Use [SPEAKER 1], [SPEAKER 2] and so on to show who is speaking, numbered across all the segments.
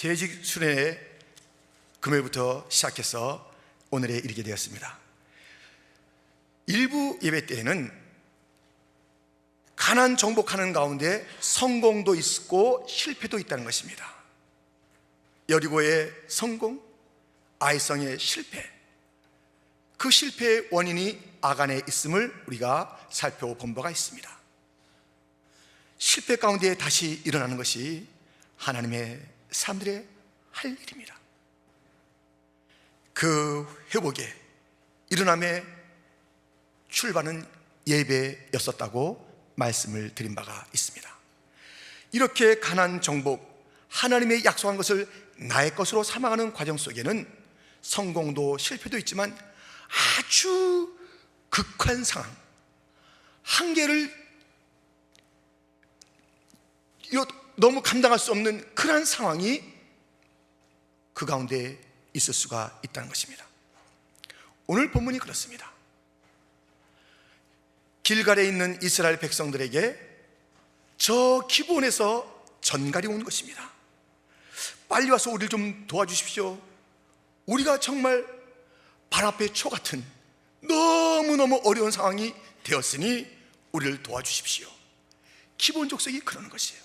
[SPEAKER 1] 재직 수련회 금요일부터 시작해서 오늘에 이르게 되었습니다. 일부 예배 때에는 가난 정복하는 가운데 성공도 있고 실패도 있다는 것입니다. 여리고의 성공, 아이성의 실패, 그 실패의 원인이 아간에 있음을 우리가 살펴본 바가 있습니다. 실패 가운데 다시 일어나는 것이 하나님의 사람들의 할 일입니다. 그 회복의 일어남의 출발은 예배였었다고 말씀을 드린 바가 있습니다. 이렇게 가난 정복, 하나님의 약속한 것을 나의 것으로 삼아가는 과정 속에는 성공도 실패도 있지만 아주 극한 상황, 한계를 너무 감당할 수 없는 그러한 상황이 그 가운데 있을 수가 있다는 것입니다. 오늘 본문이 그렇습니다. 길갈에 있는 이스라엘 백성들에게 저 기브온에서 전갈이 온 것입니다. 빨리 와서 우리를 좀 도와주십시오. 우리가 정말 발 앞에 초 같은 너무너무 어려운 상황이 되었으니 우리를 도와주십시오. 기브온 족속이 그러는 것이에요.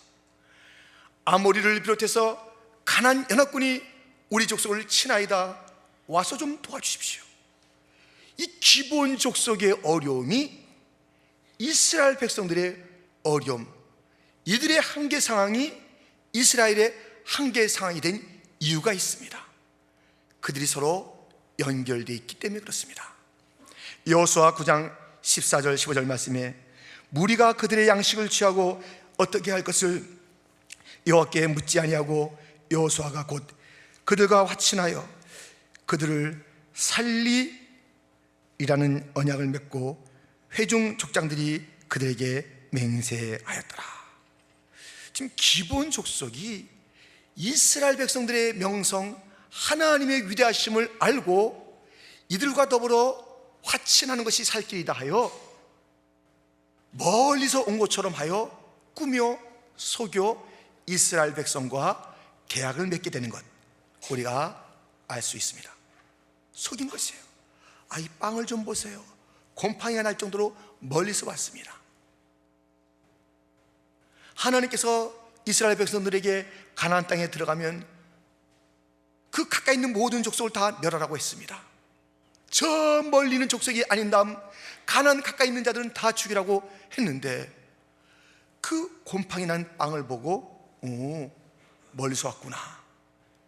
[SPEAKER 1] 아모리를 비롯해서 가나안 연합군이 우리 족속을 치나이다, 와서 좀 도와주십시오. 이 기브온 족속의 어려움이 이스라엘 백성들의 어려움, 이들의 한계 상황이 이스라엘의 한계 상황이 된 이유가 있습니다. 그들이 서로 연결되어 있기 때문에 그렇습니다. 여호수아 9장 14절 15절 말씀에 무리가 그들의 양식을 취하고 어떻게 할 것을 여호와께 묻지 아니하고 여호수아가 곧 그들과 화친하여 그들을 살리이라는 언약을 맺고 회중 족장들이 그들에게 맹세하였더라. 지금 기브온 족속이 이스라엘 백성들의 명성, 하나님의 위대하심을 알고 이들과 더불어 화친하는 것이 살 길이다 하여 멀리서 온 것처럼 하여 꾸며 속여 이스라엘 백성과 계약을 맺게 되는 것, 우리가 알 수 있습니다. 속인 것이에요. 이 빵을 좀 보세요. 곰팡이가 날 정도로 멀리서 왔습니다. 하나님께서 이스라엘 백성들에게 가나안 땅에 들어가면 그 가까이 있는 모든 족속을 다 멸하라고 했습니다. 저 멀리 있는 족속이 아닌 다음 가나안 가까이 있는 자들은 다 죽이라고 했는데 그 곰팡이 난 빵을 보고 멀리서 왔구나,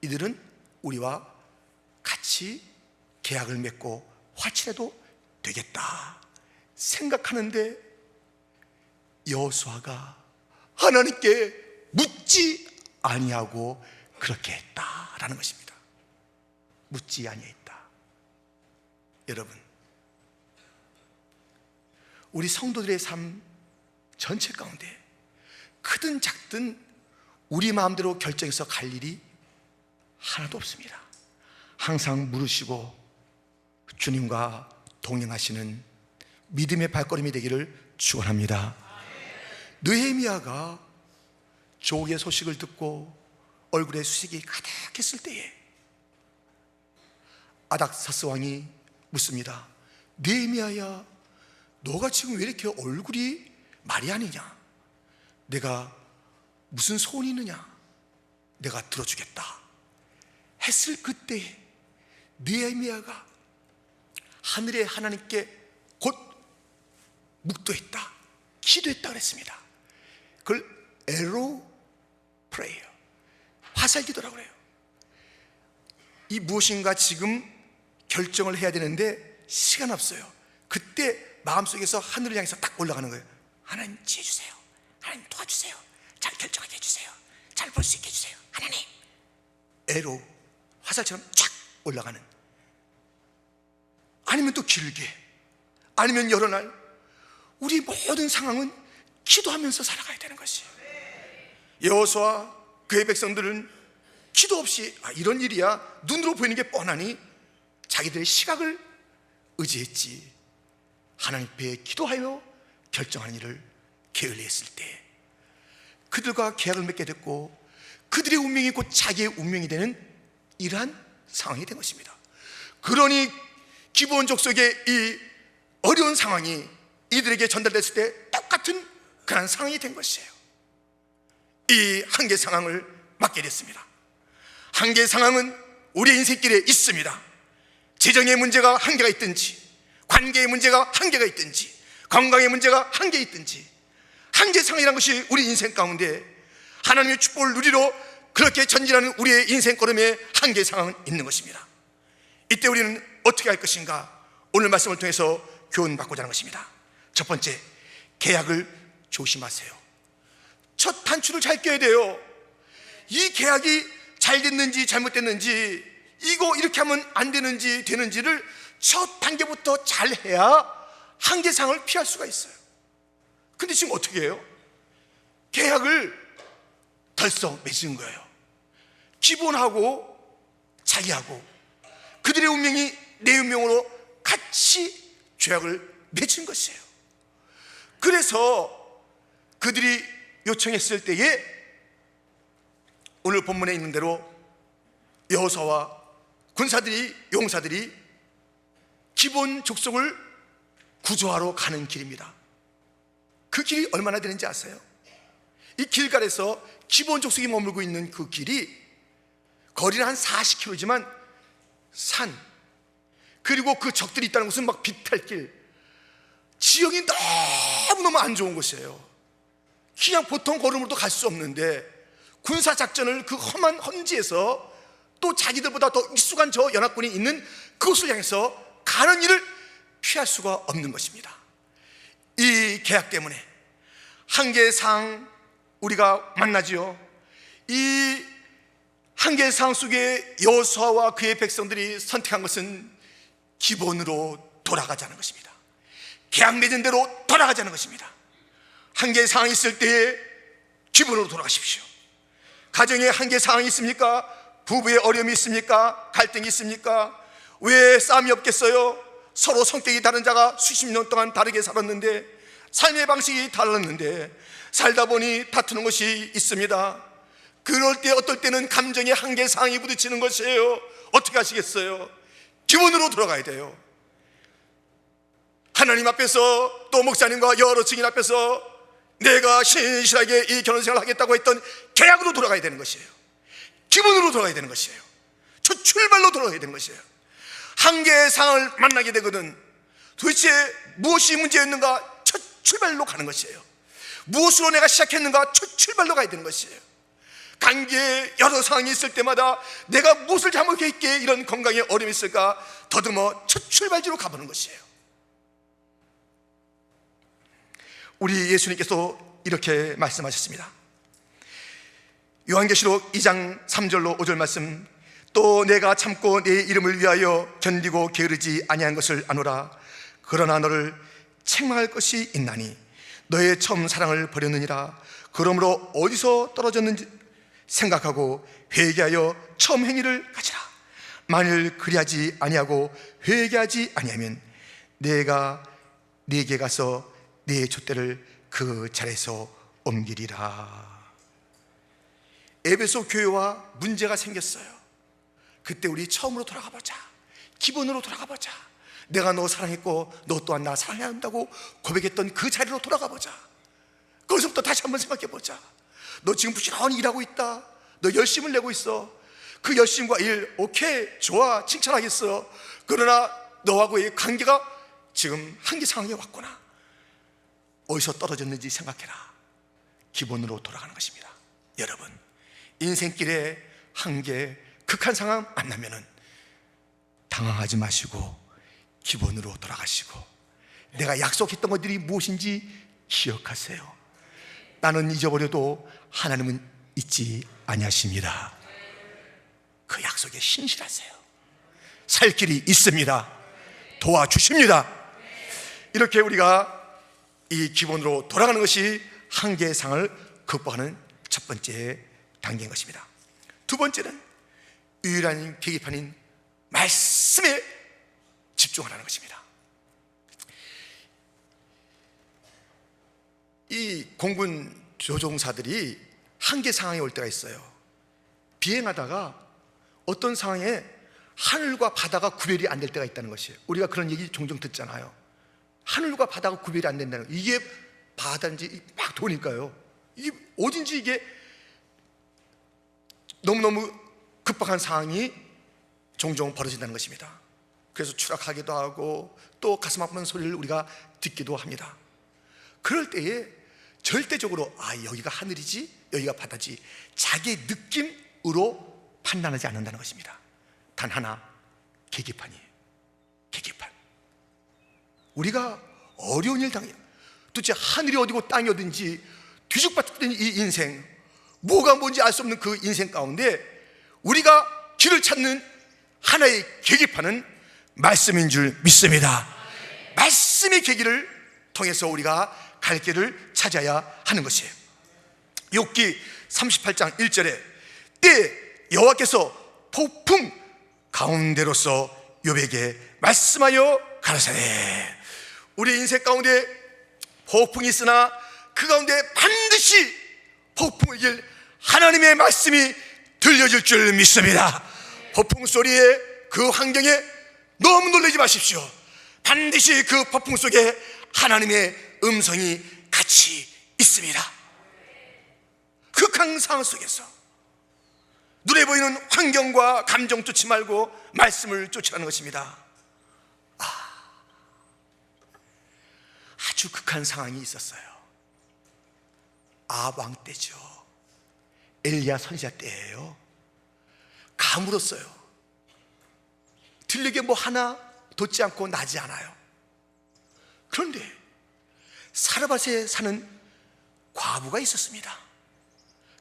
[SPEAKER 1] 이들은 우리와 같이 계약을 맺고 화친해도 되겠다 생각하는데 여호수아가 하나님께 묻지 아니하고 그렇게 했다라는 것입니다. 묻지 아니했다. 여러분, 우리 성도들의 삶 전체 가운데 크든 작든 우리 마음대로 결정해서 갈 일이 하나도 없습니다. 항상 물으시고 주님과 동행하시는 믿음의 발걸음이 되기를 축원합니다. 느헤미야가 조국의 소식을 듣고 얼굴에 수색이 가득했을 때에 아닥사스 왕이 묻습니다. 느헤미야야, 너가 지금 왜 이렇게 얼굴이 말이 아니냐? 내가 무슨 소원이 있느냐? 내가 들어주겠다 했을 그때 느헤미야가 하늘의 하나님께 곧 묵도했다, 기도했다 그랬습니다. 그걸 에로 프레이어, 화살 기도라고 그래요. 이 무엇인가 지금 결정을 해야 되는데 시간 없어요. 그때 마음속에서 하늘을 향해서 딱 올라가는 거예요. 하나님 지혜 주세요. 하나님 도와주세요. 잘 결정하게 해주세요. 잘 볼 수 있게 해주세요. 하나님. 에로, 화살처럼 쫙 올라가는, 아니면 또 길게, 아니면 여러 날 우리 모든 상황은 기도하면서 살아가야 되는 것이에요. 여호수아 그의 백성들은 기도 없이 이런 일이야 눈으로 보이는 게 뻔하니 자기들의 시각을 의지했지, 하나님 앞에 기도하여 결정한 일을 게을리했을 때 그들과 계약을 맺게 됐고 그들의 운명이 곧 자기의 운명이 되는 이러한 상황이 된 것입니다. 그러니 기브온 족속의 이 어려운 상황이 이들에게 전달됐을 때 똑같은 그런 상황이 된 것이에요. 이 한계 상황을 맞게 됐습니다. 한계 상황은 우리의 인생길에 있습니다. 재정의 문제가 한계가 있든지, 관계의 문제가 한계가 있든지, 건강의 문제가 한계 있든지, 한계 상황이라는 것이 우리 인생 가운데 하나님의 축복을 누리러 그렇게 전진하는 우리의 인생 걸음에 한계 상황은 있는 것입니다. 이때 우리는 어떻게 할 것인가? 오늘 말씀을 통해서 교훈받고자 하는 것입니다. 첫 번째, 계약을 조심하세요. 첫 단추를 잘 껴야 돼요. 이 계약이 잘 됐는지 잘못됐는지, 이거 이렇게 하면 안 되는지 되는지를 첫 단계부터 잘 해야 한계 상황을 피할 수가 있어요. 근데 지금 어떻게 해요? 계약을 덜썩 맺은 거예요. 기본하고 자기하고 그들의 운명이 내 운명으로 같이 죄악을 맺은 것이에요. 그래서 그들이 요청했을 때에 오늘 본문에 있는 대로 여호수아와 군사들이, 용사들이 기브온 족속을 구조하러 가는 길입니다. 그 길이 얼마나 되는지 아세요? 이 길갈에서 기브온 족속이 머물고 있는 그 길이 거리는 한 40km지만 산, 그리고 그 적들이 있다는 것은 막 비탈길, 지형이 너무너무 안 좋은 곳이에요. 그냥 보통 걸음으로도 갈 수 없는데 군사작전을 그 험한 헌지에서 또 자기들보다 더 익숙한 저 연합군이 있는 그곳을 향해서 가는 일을 피할 수가 없는 것입니다. 이 계약 때문에 한계상 우리가 만나지요. 이 한계상 속에 여호수아와 그의 백성들이 선택한 것은 기본으로 돌아가자는 것입니다. 계약 맺은 대로 돌아가자는 것입니다. 한계 상황이 있을 때에 기본으로 돌아가십시오. 가정에 한계 상황이 있습니까? 부부의 어려움이 있습니까? 갈등이 있습니까? 왜 싸움이 없겠어요? 서로 성격이 다른 자가 수십 년 동안 다르게 살았는데, 삶의 방식이 달랐는데 살다 보니 다투는 것이 있습니다. 그럴 때 어떨 때는 감정의 한계 상황이 부딪히는 것이에요. 어떻게 하시겠어요? 기본으로 돌아가야 돼요. 하나님 앞에서 또 목사님과 여러 증인 앞에서 내가 신실하게 이 결혼생활을 하겠다고 했던 계약으로 돌아가야 되는 것이에요. 기본으로 돌아가야 되는 것이에요. 첫 출발로 돌아가야 되는 것이에요. 한계의 상황을 만나게 되거든 도대체 무엇이 문제였는가? 첫 출발로 가는 것이에요. 무엇으로 내가 시작했는가? 첫 출발로 가야 되는 것이에요. 관계에 여러 상황이 있을 때마다 내가 무엇을 잘못했기에 이런 건강에 어려움이 있을까? 더듬어 첫 출발지로 가보는 것이에요. 우리 예수님께서 이렇게 말씀하셨습니다. 요한계시록 2장 3절로 5절 말씀, 또 내가 참고 내 이름을 위하여 견디고 게으르지 아니한 것을 아노라. 그러나 너를 책망할 것이 있나니 너의 처음 사랑을 버렸느니라. 그러므로 어디서 떨어졌는지 생각하고 회개하여 처음 행위를 가지라. 만일 그리하지 아니하고 회개하지 아니하면 내가 네게 가서 네 촛대를 그 자리에서 옮기리라. 에베소 교회와 문제가 생겼어요. 그때 우리 처음으로 돌아가 보자. 기본으로 돌아가 보자. 내가 너 사랑했고 너 또한 나 사랑해야 한다고 고백했던 그 자리로 돌아가 보자. 거기서부터 다시 한번 생각해 보자. 너 지금 부지런히 일하고 있다. 너 열심을 내고 있어. 그 열심과 일, 오케이, 좋아, 칭찬하겠어. 그러나 너하고의 관계가 지금 한계 상황에 왔구나. 어디서 떨어졌는지 생각해라. 기본으로 돌아가는 것입니다. 여러분, 인생길에 한계, 극한 상황 만나면은 당황하지 마시고 기본으로 돌아가시고 내가 약속했던 것들이 무엇인지 기억하세요. 나는 잊어버려도 하나님은 잊지 아니하십니다. 그 약속에 신실하세요. 살 길이 있습니다. 도와주십니다. 이렇게 우리가 이 기본으로 돌아가는 것이 한계의 상을 극복하는 첫 번째 단계인 것입니다. 두 번째는 유일한 계기판인 말씀에 집중하라는 것입니다. 이 공군 조종사들이 한계 상황이 올 때가 있어요. 비행하다가 어떤 상황에 하늘과 바다가 구별이 안 될 때가 있다는 것이에요. 우리가 그런 얘기 종종 듣잖아요. 하늘과 바다가 구별이 안 된다는 거. 이게 바다인지 막 도니까요, 이게 어딘지 이게 너무너무 급박한 상황이 종종 벌어진다는 것입니다. 그래서 추락하기도 하고 또 가슴 아픈 소리를 우리가 듣기도 합니다. 그럴 때에 절대적으로 여기가 하늘이지 여기가 바다지 자기의 느낌으로 판단하지 않는다는 것입니다. 단 하나, 계기판이에요. 계기판. 우리가 어려운 일 당해요. 도대체 하늘이 어디고 땅이 어딘지 뒤죽박죽된 이 인생, 뭐가 뭔지 알 수 없는 그 인생 가운데 우리가 길을 찾는 하나의 계기판은 말씀인 줄 믿습니다. 말씀의 계기를 통해서 우리가 갈 길을 찾아야 하는 것이에요. 욥기 38장 1절에 때 여호와께서 폭풍 가운데로서 욥에게 말씀하여 가라사대. 우리 인생 가운데 폭풍이 있으나 그 가운데 반드시 폭풍을 이길 하나님의 말씀이 들려질 줄 믿습니다. 폭풍 소리에 그 환경에 너무 놀라지 마십시오. 반드시 그 폭풍 속에 하나님의 음성이 같이 있습니다. 극한 상황 속에서 눈에 보이는 환경과 감정 쫓지 말고 말씀을 쫓으라는 것입니다. 아주 극한 상황이 있었어요. 아합 왕 때죠. 엘리야 선지자 때예요. 가물었어요. 들리게 뭐 하나 돋지 않고 나지 않아요. 그런데 사르밧에 사는 과부가 있었습니다.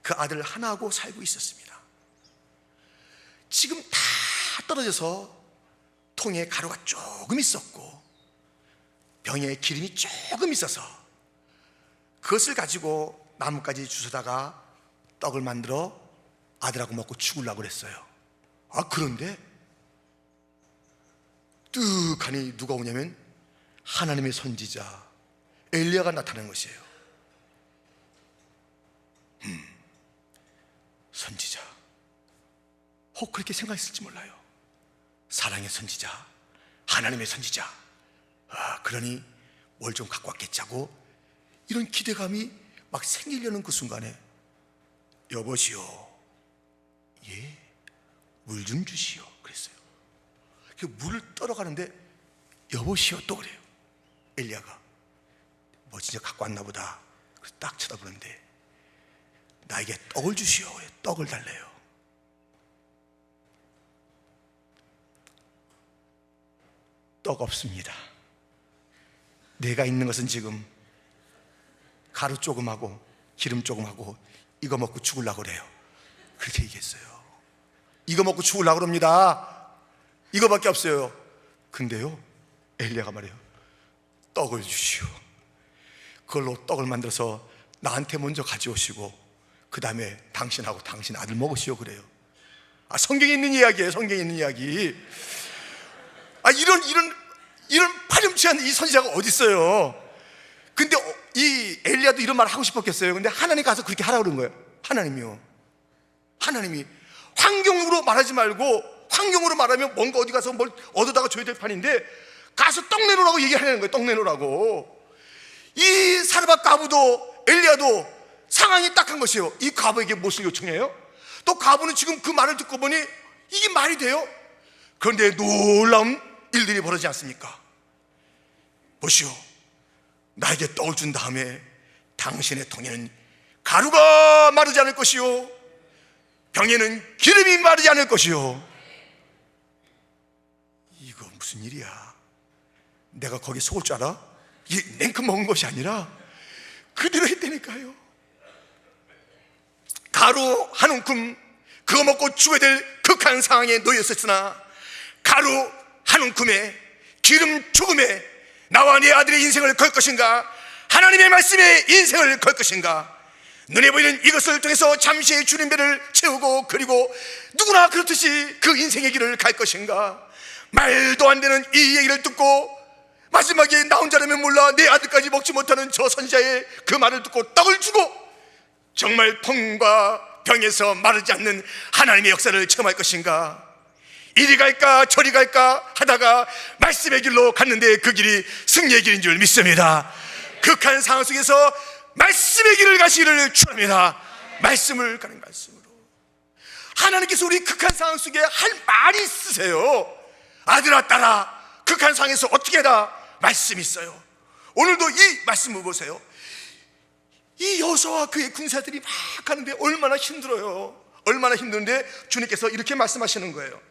[SPEAKER 1] 그 아들 하나하고 살고 있었습니다. 지금 다 떨어져서 통에 가루가 조금 있었고 병에 기름이 조금 있어서 그것을 가지고 나뭇가지 주워다가 떡을 만들어 아들하고 먹고 죽으려고 그랬어요. 그런데 뜩하니 누가 오냐면 하나님의 선지자 엘리야가 나타난 것이에요. 선지자, 혹 그렇게 생각했을지 몰라요. 사랑의 선지자, 하나님의 선지자, 그러니 뭘 좀 갖고 왔겠지 하고 이런 기대감이 막 생기려는 그 순간에 여보시오, 예, 물 좀 주시오 그랬어요. 그 물을 떨어가는데 여보시오 또 그래요. 엘리야가 뭐 진짜 갖고 왔나 보다. 그래서 딱 쳐다보는데 나에게 떡을 주시오. 떡을 달래요. 떡 없습니다. 내가 있는 것은 지금 가루 조금하고 기름 조금하고 이거 먹고 죽으려고 그래요. 그렇게 얘기했어요. 이거 먹고 죽으려고 그럽니다. 이거밖에 없어요. 근데요, 엘리야가 말해요. 떡을 주시오. 그걸로 떡을 만들어서 나한테 먼저 가져오시고 그 다음에 당신하고 당신 아들 먹으시오 그래요. 성경에 있는 이야기예요. 성경에 있는 이야기. 이런 파렴치한 이 선지자가 어디 있어요? 근데 이 엘리야도 이런 말 하고 싶었겠어요. 근데 하나님 가서 그렇게 하라고 그런 거예요. 하나님이 환경으로 말하지 말고, 환경으로 말하면 뭔가 어디 가서 뭘 얻어다가 줘야 될 판인데 가서 떡 내놓으라고 얘기하는 거예요. 떡 내놓으라고. 이 사르밧 과부도 엘리야도 상황이 딱한 것이에요. 이 과부에게 무엇을 요청해요? 또 과부는 지금 그 말을 듣고 보니 이게 말이 돼요? 그런데 놀라운 일들이 벌어지지 않습니까? 보시오, 나에게 떡을 준 다음에 당신의 통에는 가루가 마르지 않을 것이요, 병에는 기름이 마르지 않을 것이요. 이거 무슨 일이야? 내가 거기 속을 줄 알아? 이게 냉큼 먹은 것이 아니라 그대로 했다니까요. 가루 한 움큼 그거 먹고 죽어야 될 극한 상황에 놓였었으나 가루 한 움큼에 기름 조금에 나와 네 아들의 인생을 걸 것인가, 하나님의 말씀에 인생을 걸 것인가, 눈에 보이는 이것을 통해서 잠시의 주님 배를 채우고 그리고 누구나 그렇듯이 그 인생의 길을 갈 것인가. 말도 안 되는 이 얘기를 듣고 마지막에 나 혼자라면 몰라 내 아들까지 먹지 못하는 저 선지자의 그 말을 듣고 떡을 주고 정말 펑과 병에서 마르지 않는 하나님의 역사를 체험할 것인가? 이리 갈까 저리 갈까 하다가 말씀의 길로 갔는데 그 길이 승리의 길인 줄 믿습니다. 극한 상황 속에서 말씀의 길을 가시기를 축원합니다. 말씀을 가는 말씀으로 하나님께서 우리 극한 상황 속에 할 말이 있으세요. 아들아 딸아, 극한 상황에서 어떻게 해라? 말씀이 있어요. 오늘도 이 말씀을 보세요. 이 여호수아와 그의 군사들이 막 가는데 얼마나 힘들어요. 얼마나 힘든데 주님께서 이렇게 말씀하시는 거예요.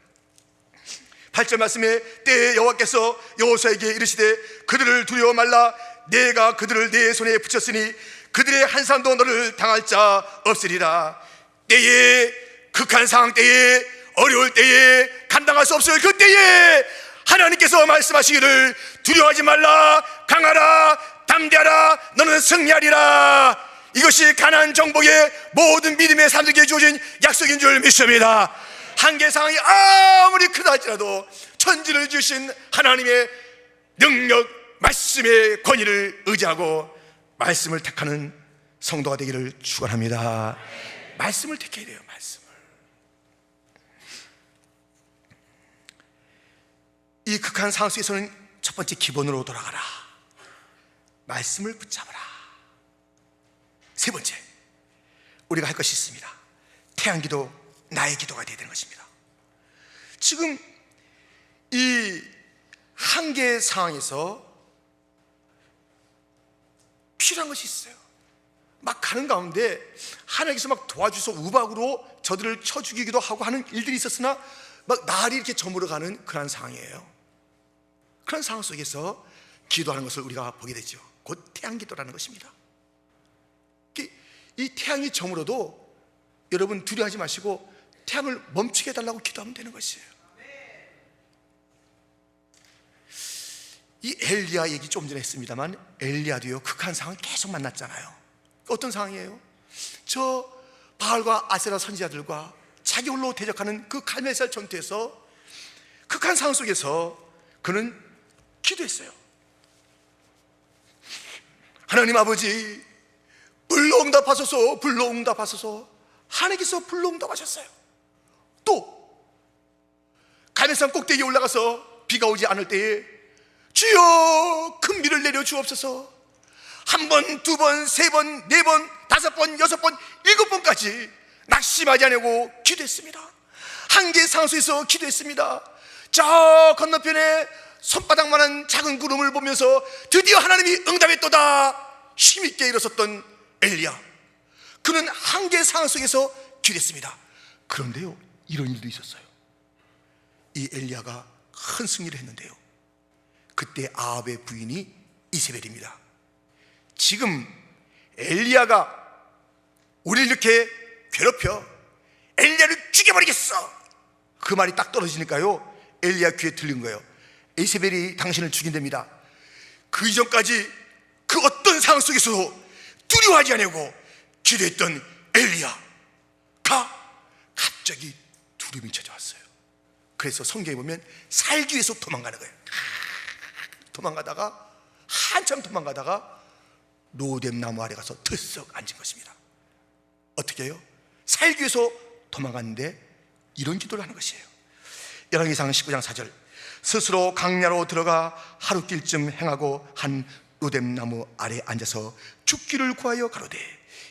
[SPEAKER 1] 8절 말씀에 때에 여호와께서 여호수아에게 이르시되 그들을 두려워 말라. 내가 그들을 내 손에 붙였으니 그들의 한 사람도 너를 당할 자 없으리라. 때에, 극한 상황 때에, 어려울 때에, 감당할 수 없을 그때에 하나님께서 말씀하시기를 두려워하지 말라, 강하라, 담대하라, 너는 승리하리라. 이것이 가나안 정복의 모든 믿음의 사람들에게 주어진 약속인 줄 믿습니다. 한계 상황이 아무리 크다 할지라도 천지를 주신 하나님의 능력, 말씀의 권위를 의지하고 말씀을 택하는 성도가 되기를 축원합니다. 말씀을 택해야 돼요. 말씀을. 이 극한 상황 속에서는 첫 번째 기본으로 돌아가라. 말씀을 붙잡아라. 세 번째, 우리가 할 것이 있습니다. 태양기도 나의 기도가 되어야 되는 것입니다. 지금 이 한계 상황에서 필요한 것이 있어요. 막 가는 가운데 하나님께서 막 도와주셔서 우박으로 저들을 쳐 죽이기도 하고 하는 일들이 있었으나 막 날이 이렇게 저물어가는 그런 상황이에요. 그런 상황 속에서 기도하는 것을 우리가 보게 되죠. 곧 태양기도라는 것입니다. 이 태양이 저물어도 여러분 두려워하지 마시고 태양을 멈추게 해달라고 기도하면 되는 것이에요. 이 엘리야 얘기 좀 전에 했습니다만 엘리야도요 극한 상황 계속 만났잖아요. 어떤 상황이에요? 저 바알과 아세라 선지자들과 자기 홀로 대적하는 그 갈멜살 전투에서 극한 상황 속에서 그는 기도했어요. 하나님 아버지, 불로 응답하소서, 불로 응답하소서. 하나님께서 불로 응답하셨어요. 또 갈멜산 꼭대기에 올라가서 비가 오지 않을 때에 주여 큰 비를 내려 주옵소서. 한 번, 두 번, 세 번, 네 번, 다섯 번, 여섯 번, 일곱 번까지 낙심하지 않고 기도했습니다. 한계 상수에서 기도했습니다. 저 건너편에 손바닥만한 작은 구름을 보면서 드디어 하나님이 응답했도다 힘있게 일어섰던 엘리야, 그는 한계 상황 속에서 기도했습니다. 그런데요, 이런 일도 있었어요. 이 엘리야가 큰 승리를 했는데요, 그때 아합의 부인이 이세벨입니다. 지금 엘리야가 우리를 이렇게 괴롭혀 엘리야를 죽여버리겠어, 그 말이 딱 떨어지니까요 엘리야 귀에 들린 거예요. 이세벨이 당신을 죽인답니다. 그 이전까지 그 어떤 상황 속에서도 두려워하지 않고 기도했던 엘리야가 갑자기 두려움이 찾아왔어요. 그래서 성경에 보면 살기 위해서 도망가는 거예요. 도망가다가 한참 도망가다가 로뎀 나무 아래 가서 들썩 앉은 것입니다. 어떻게 해요? 살기 위해서 도망갔는데 이런 기도를 하는 것이에요. 열왕기상 19장 4절, 스스로 강야로 들어가 하루길쯤 행하고 한 로뎀 나무 아래 앉아서 죽기를 구하여 가로되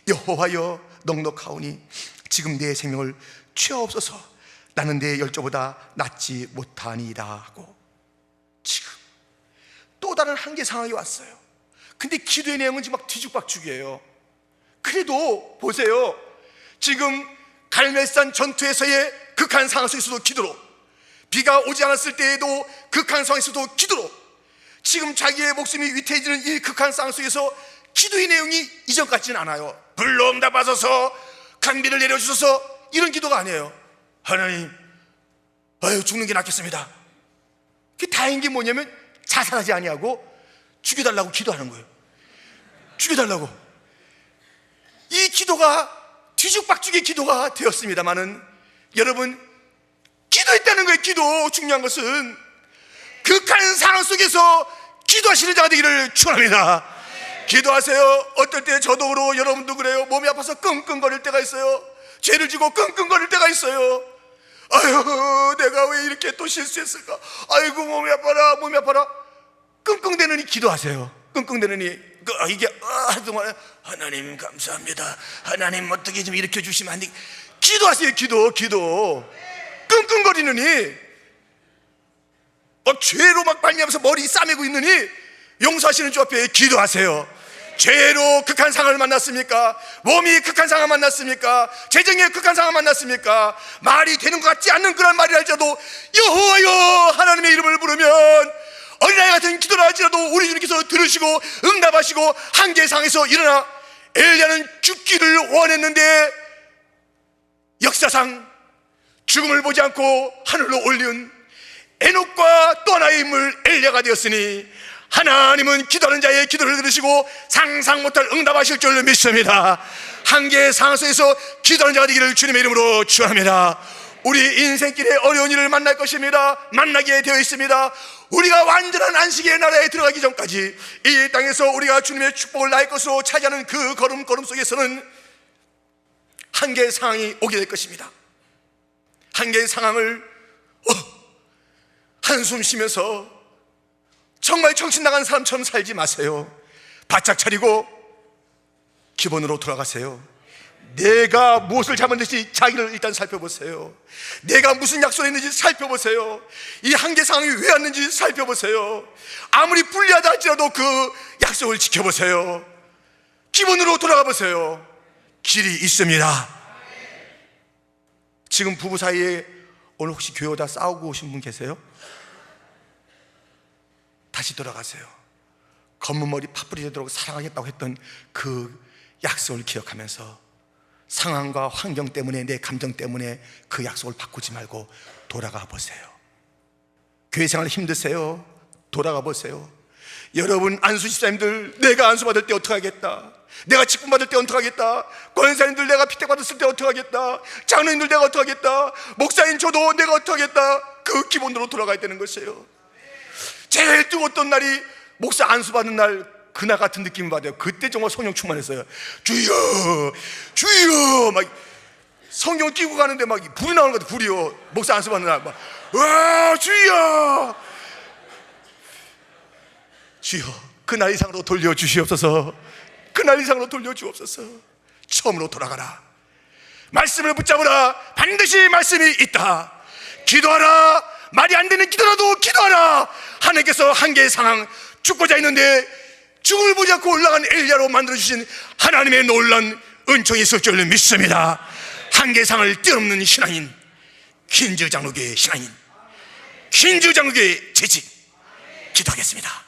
[SPEAKER 1] 여호와여 넉넉하오니 지금 내 생명을 취하옵소서. 나는 내 열조보다 낫지 못하니이다 하고, 지금 또 다른 한계 상황이 왔어요. 근데 기도의 내용은 지금 막 뒤죽박죽이에요. 그래도 보세요, 지금 갈멜산 전투에서의 극한 상황 속에서도 기도로, 비가 오지 않았을 때에도 극한 상황에서도 기도로, 지금 자기의 목숨이 위태해지는 이 극한 상황 속에서 기도의 내용이 이전 같지는 않아요. 불로 응답하소서, 강비를 내려주소서, 이런 기도가 아니에요. 하나님, 죽는 게 낫겠습니다. 그 다행인 게 뭐냐면 자살하지 아니하고 죽여달라고 기도하는 거예요. 죽여달라고. 이 기도가 뒤죽박죽의 기도가 되었습니다마는 여러분, 기도했다는 거예요. 기도. 중요한 것은 극한 상황 속에서 기도하시는 자가 되기를 축원합니다. 기도하세요. 어떨 때 저도 그러고 여러분도 그래요. 몸이 아파서 끙끙거릴 때가 있어요. 죄를 지고 끙끙거릴 때가 있어요. 아유, 내가 왜 이렇게 또 실수했을까? 아이고, 몸이 아파라, 몸이 아파라. 끙끙대느니 기도하세요. 끙끙대느니 이게 하여튼 하나님 감사합니다. 하나님 어떻게 좀 일으켜 주시면 안 돼. 기도하세요. 기도. 끙끙거리느니 죄로 막 발리하면서 머리 싸매고 있느니 용서하시는 주 앞에 기도하세요. 죄로 극한 상황을 만났습니까? 몸이 극한 상황을 만났습니까? 재정의 극한 상황을 만났습니까? 말이 되는 것 같지 않는 그런 말이라 할지라도 여호와여 하나님의 이름을 부르면 어린아이 같은 기도를 할지라도 우리 주님께서 들으시고 응답하시고 한계의 상황에서 일어나 엘리야는 죽기를 원했는데 역사상 죽음을 보지 않고 하늘로 올린 에녹과 또 하나의 인물 엘리야가 되었으니 하나님은 기도하는 자의 기도를 들으시고 상상 못할 응답하실 줄 믿습니다. 한계의 상황 속에서 기도하는 자가 되기를 주님의 이름으로 축원합니다. 우리 인생길에 어려운 일을 만날 것입니다. 만나게 되어 있습니다. 우리가 완전한 안식의 나라에 들어가기 전까지 이 땅에서 우리가 주님의 축복을 나의 것으로 차지하는 그 걸음 속에서는 한계의 상황이 오게 될 것입니다. 한계의 상황을 한숨 쉬면서 정말 정신 나간 사람처럼 살지 마세요. 바짝 차리고 기본으로 돌아가세요. 내가 무엇을 잘못했는지 자기를 일단 살펴보세요. 내가 무슨 약속을 했는지 살펴보세요. 이 한계 상황이 왜 왔는지 살펴보세요. 아무리 불리하다 할지라도 그 약속을 지켜보세요. 기본으로 돌아가 보세요. 길이 있습니다. 지금 부부 사이에 오늘 혹시 교회 오다 싸우고 오신 분 계세요? 다시 돌아가세요. 검은 머리 파뿌리 되도록 사랑하겠다고 했던 그 약속을 기억하면서 상황과 환경 때문에 내 감정 때문에 그 약속을 바꾸지 말고 돌아가 보세요. 교회 생활 힘드세요? 돌아가 보세요. 여러분 안수 집사님들, 내가 안수 받을 때 어떡하겠다, 내가 직분 받을 때 어떡하겠다, 권사님들 내가 피택 받았을 때 어떡하겠다, 장로님들 내가 어떡하겠다, 목사님 저도 내가 어떡하겠다, 그 기본으로 돌아가야 되는 것이에요. 제일 뜨거웠던 날이 목사 안수 받는 날, 그날 같은 느낌을 받아요. 그때 정말 성령 충만했어요. 주여 주여 막 성경 끼고 가는데 막 불이 나오는 것 같아. 불이요. 목사 안수 받는 날 막 와 주여 주여 그날 이상으로 돌려주시옵소서. 그날 이상으로 돌려주옵소서. 처음으로 돌아가라. 말씀을 붙잡으라. 반드시 말씀이 있다. 기도하라. 말이 안 되는 기도라도 기도하라. 하나님께서 한계의 상황, 죽고자 했는데 죽음을 보지 않고 올라간 엘리야로 만들어주신 하나님의 놀라운 은총이 있을 줄 믿습니다. 한계의 상황을 뛰어넘는 신앙인, 킨즈 장로교의 신앙인, 킨즈 장로교의 재직, 기도하겠습니다.